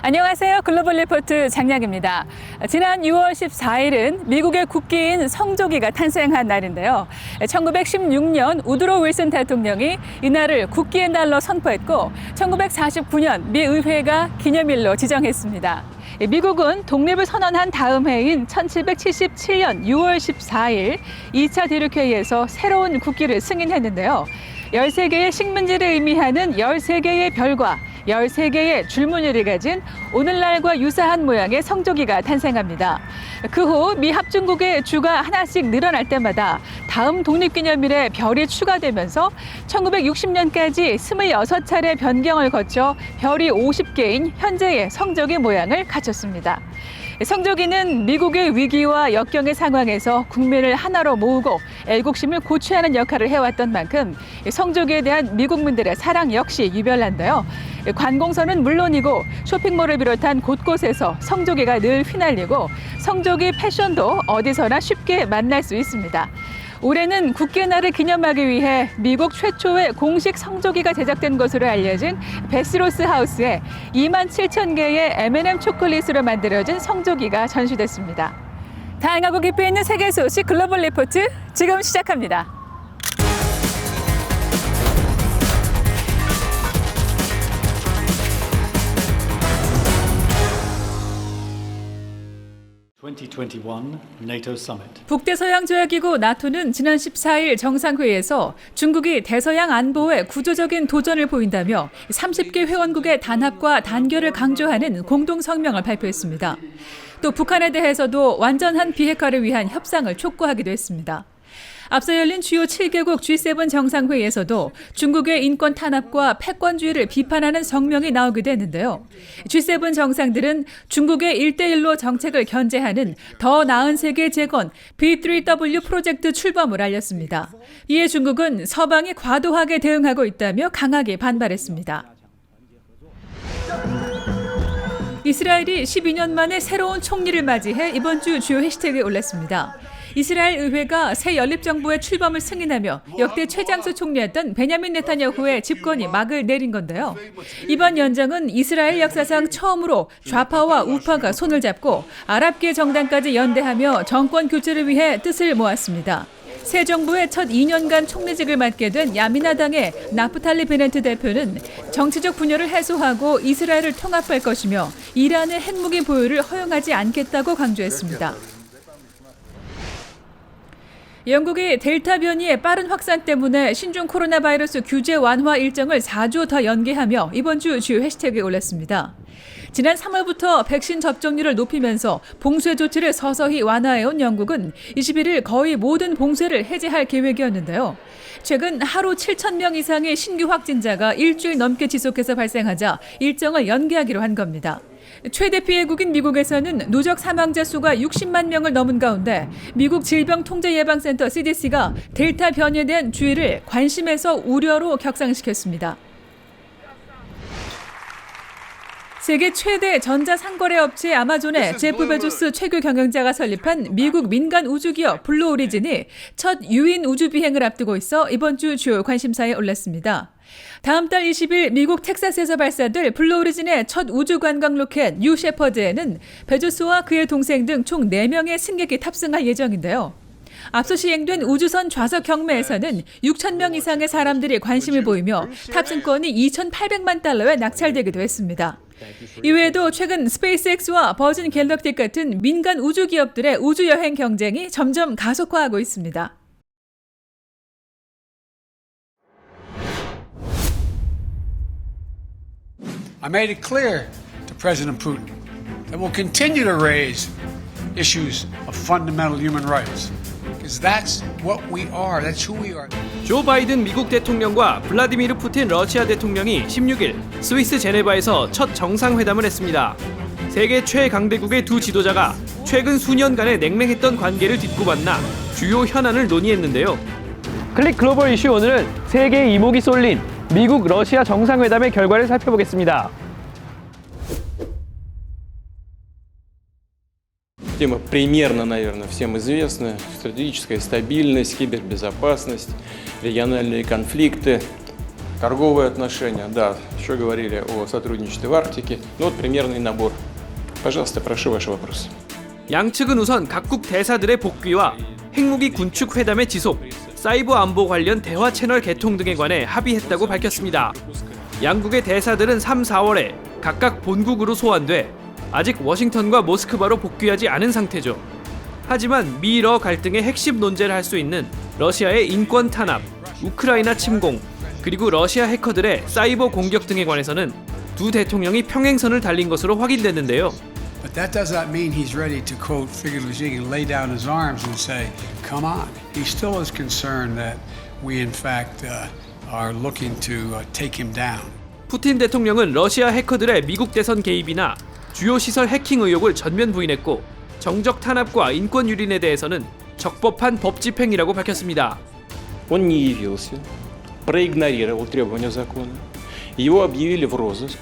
안녕하세요. 글로벌 리포트 장량입니다. 지난 6월 14일은 미국의 국기인 성조기가 탄생한 날인데요. 1916년 우드로 윌슨 대통령이 이날을 국기의 날로 선포했고 1949년 미 의회가 기념일로 지정했습니다. 미국은 독립을 선언한 다음 해인 1777년 6월 14일 2차 대륙회의에서 새로운 국기를 승인했는데요. 13개의 식민지를 의미하는 13개의 별과 13개의 줄무늬를 가진 오늘날과 유사한 모양의 성조기가 탄생합니다. 그 후 미 합중국의 주가 하나씩 늘어날 때마다 다음 독립기념일에 별이 추가되면서 1960년까지 26차례 변경을 거쳐 별이 50개인 현재의 성조기 모양을 갖췄습니다. 성조기는 미국의 위기와 역경의 상황에서 국민을 하나로 모으고 애국심을 고취하는 역할을 해왔던 만큼 성조기에 대한 미국민들의 사랑 역시 유별난데요. 관공서는 물론이고 쇼핑몰을 비롯한 곳곳에서 성조기가 늘 휘날리고 성조기 패션도 어디서나 쉽게 만날 수 있습니다. 올해는 국기날을 기념하기 위해 미국 최초의 공식 성조기가 제작된 것으로 알려진 베스로스 하우스에 27,000개의 M&M 초콜릿으로 만들어진 성조기가 전시됐습니다. 다양하고 깊이 있는 세계 소식 글로벌 리포트 지금 시작합니다. NATO Summit. 북대서양조약기구 나토는 지난 14일 정상회의에서 중국이 대서양 안보에 구조적인 도전을 보인다며 30개 회원국의 단합과 단결을 강조하는 공동성명을 발표했습니다. 또 북한에 대해서도 완전한 비핵화를 위한 협상을 촉구하기도 했습니다. 앞서 열린 주요 7개국 G7 정상회의에서도 중국의 인권 탄압과 패권주의를 비판하는 성명이 나오기도 했는데요. G7 정상들은 중국의 1대1로 정책을 견제하는 더 나은 세계 재건 B3W 프로젝트 출범을 알렸습니다. 이에 중국은 서방이 과도하게 대응하고 있다며 강하게 반발했습니다. 이스라엘이 12년 만에 새로운 총리를 맞이해 이번 주 주요 해시태그에 올랐습니다. 이스라엘 의회가 새 연립정부의 출범을 승인하며 역대 최장수 총리였던 베냐민 네타냐후의 집권이 막을 내린 건데요. 이번 연정은 이스라엘 역사상 처음으로 좌파와 우파가 손을 잡고 아랍계 정당까지 연대하며 정권 교체를 위해 뜻을 모았습니다. 새 정부의 첫 2년간 총리직을 맡게 된 야미나당의 나프탈리 베네트 대표는 정치적 분열을 해소하고 이스라엘을 통합할 것이며 이란의 핵무기 보유를 허용하지 않겠다고 강조했습니다. 영국이 델타 변이의 빠른 확산 때문에 신종 코로나 바이러스 규제 완화 일정을 4주 더 연기하며 이번 주 주요 해시태그에 올랐습니다. 지난 3월부터 백신 접종률을 높이면서 봉쇄 조치를 서서히 완화해온 영국은 21일 거의 모든 봉쇄를 해제할 계획이었는데요. 최근 하루 7,000명 이상의 신규 확진자가 일주일 넘게 지속해서 발생하자 일정을 연기하기로 한 겁니다. 최대 피해국인 미국에서는 누적 사망자 수가 60만 명을 넘은 가운데 미국 질병통제예방센터 CDC가 델타 변이에 대한 주의를 관심에서 우려로 격상시켰습니다. 세계 최대 전자상거래 업체 아마존의 제프 베조스 최고 경영자가 설립한 미국 민간 우주기업 블루 오리진이 첫 유인 우주 비행을 앞두고 있어 이번 주 주요 관심사에 올랐습니다. 다음 달 20일 미국 텍사스에서 발사될 블루 오리진의 첫 우주 관광 로켓 뉴 셰퍼드에는 베조스와 그의 동생 등 총 4명의 승객이 탑승할 예정인데요. 앞서 시행된 우주선 좌석 경매에서는 6,000명 이상의 사람들이 관심을 보이며 탑승권이 2,800만 달러에 낙찰되기도 했습니다. 이외에도 최근 스페이스X와 버진 갤럭틱 같은 민간 우주 기업들의 우주 여행 경쟁이 점점 가속화하고 있습니다. I made it clear to President Putin that we'll continue to raise issues of fundamental human rights. Because that's what we are. That's who we are. 조 바이든 미국 대통령과 블라디미르 푸틴 러시아 대통령이 16일 스위스 제네바에서 첫 정상회담을 했습니다. 세계 최강대국의 두 지도자가 최근 수년간의 냉랭했던 관계를 딛고 만나 주요 현안을 논의했는데요. 클릭 글로벌 이슈 오늘은 세계의 이목이 쏠린 미국 러시아 정상회담의 결과를 살펴보겠습니다. Тема примерно, наверное, всем известна. Стратегическая стабильность, кибербезопасность, региональные конфликты. Торговые отношения, да, еще говорили о сотрудничестве в Арктике. Ну вот примерный набор. Пожалуйста, прошу ваши вопросы. 양측은 우선 각국 대사들의 복귀와 핵무기 군축 회담의 지속, 사이버 안보 관련 대화 채널 개통 등에 관해 합의했다고 밝혔습니다. 양국의 대사들은 3, 4월에 각각 본국으로 소환돼 아직 워싱턴과 모스크바로 복귀하지 않은 상태죠. 하지만 미러 갈등의 핵심 논제를 할 수 있는 러시아의 인권 탄압, 우크라이나 침공, 그리고 러시아 해커들의 사이버 공격 등에 관해서는 두 대통령이 평행선을 달린 것으로 확인됐는데요. But that does not mean he's ready to, quote, figuratively speaking, lay down his arms and say, come on. He still is concerned that we, in fact, are looking to take him down. 푸틴 대통령은 러시아 해커들의 미국 대선 개입이나 주요 시설 해킹 의혹을 전면 부인했고 정적 탄압과 인권 유린에 대해서는 적법한 법 집행이라고 밝혔습니다. Он не явился, проигнорировал требования закона. Его объявили в розыск.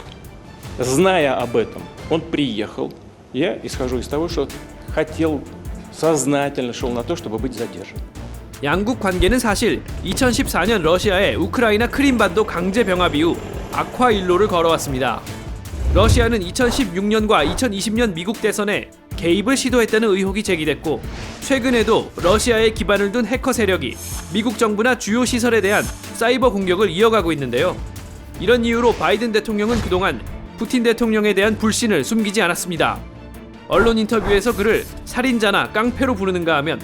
Зная об этом, он приехал. Я исхожу из того, что хотел, сознательно шел на то, чтобы быть задержан. 양국 관계는 사실 2014년 러시아의 우크라이나 크림반도 강제 병합 이후 악화 일로를 걸어왔습니다. 러시아는 2016년과 2020년 미국 대선에 개입을 시도했다는 의혹이 제기됐고 최근에도 러시아에 기반을 둔 해커 세력이 미국 정부나 주요 시설에 대한 사이버 공격을 이어가고 있는데요. 이런 이유로 바이든 대통령은 그동안 푸틴 대통령에 대한 불신을 숨기지 않았습니다. 언론 인터뷰에서 그를 살인자나 깡패로 부르는가 하면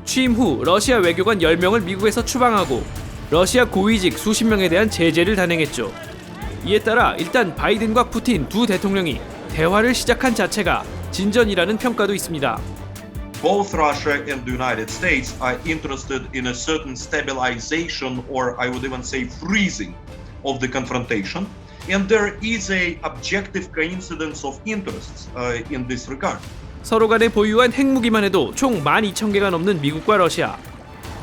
취임 후 러시아 외교관 10명을 미국에서 추방하고 러시아 고위직 수십 명에 대한 제재를 단행했죠. 이에 따라 일단 바이든과 푸틴 두 대통령이 대화를 시작한 자체가 진전이라는 평가도 있습니다. Both Russia and the United States are interested in a certain stabilization, or I would even say freezing, of the confrontation. And there is a objective coincidence of interests in this regard. 서로 간에 보유한 핵무기만 해도 총 12,000개가 넘는 미국과 러시아.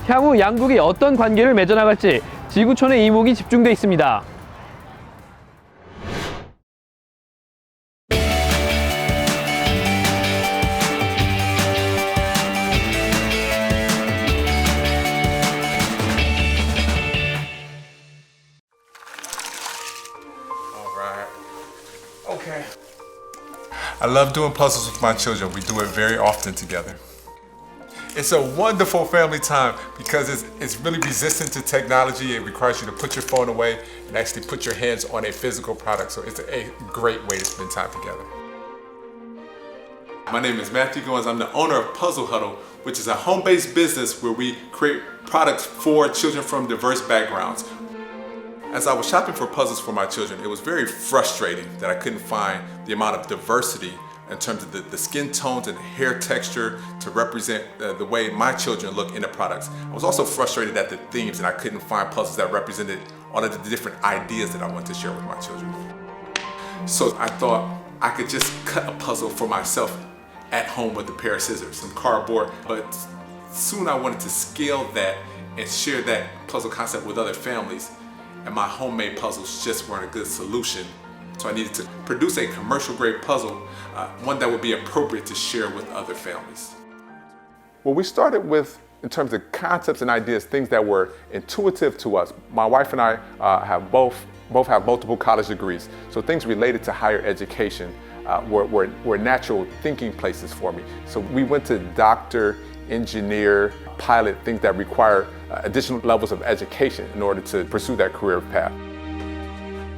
향후 양국이 어떤 관계를 맺어나갈지 지구촌의 이목이 집중돼 있습니다. Okay. I love doing puzzles with my children. We do it very often together. It's a wonderful family time because it's really resistant to technology. It requires you to put your phone away and actually put your hands on a physical product. So it's a great way to spend time together. My name is Matthew Goins. I'm the owner of Puzzle Huddle, which is a home-based business where we create products for children from diverse backgrounds. As I was shopping for puzzles for my children, it was very frustrating that I couldn't find the amount of diversity in terms of the skin tones and hair texture to represent the way my children look in the products. I was also frustrated at the themes, and I couldn't find puzzles that represented all of the different ideas that I want to share with my children. So I thought I could just cut a puzzle for myself at home with a pair of scissors, some cardboard, but soon I wanted to scale that and share that puzzle concept with other families. And my homemade puzzles just weren't a good solution. So I needed to produce a commercial grade puzzle, one that would be appropriate to share with other families. Well, we started with, in terms of concepts and ideas, things that were intuitive to us. My wife and I have both have multiple college degrees. So things related to higher education were natural thinking places for me. So we went to doctor, engineer, pilot, things that require additional levels of education in order to pursue that career path.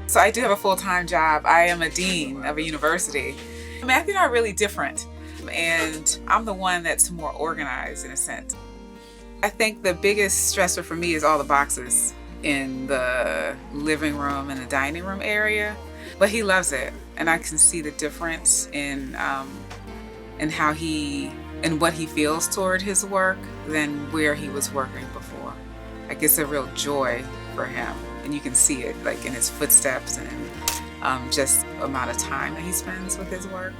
So I do have a full-time job. I am a dean of a university. Matthew and I are really different, and I'm the one that's more organized in a sense. I think the biggest stressor for me is all the boxes in the living room and the dining room area, but he loves it, and I can see the difference in how he and what he feels toward his work than where he was working before. Like, it's a real joy for him, and you can see it like in his footsteps and just the amount of time that he spends with his work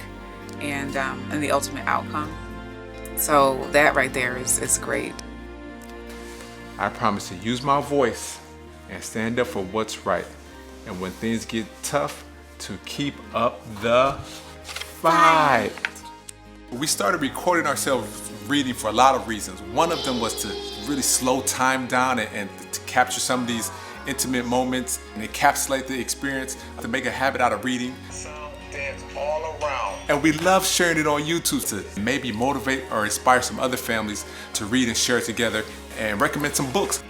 and the ultimate outcome. So that right there is great. I promise to use my voice and stand up for what's right. And when things get tough, to keep up the fight. We started recording ourselves reading for a lot of reasons. One of them was to really slow time down and to capture some of these intimate moments and encapsulate the experience to make a habit out of reading. Dance all around. And we love sharing it on YouTube to maybe motivate or inspire some other families to read and share together and recommend some books.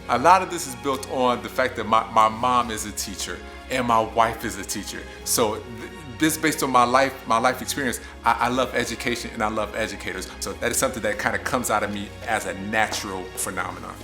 A lot of this is built on the fact that my mom is a teacher and my wife is a teacher. So this based on my life experience. I love education and I love educators. So that is something that kind of comes out of me as a natural phenomenon.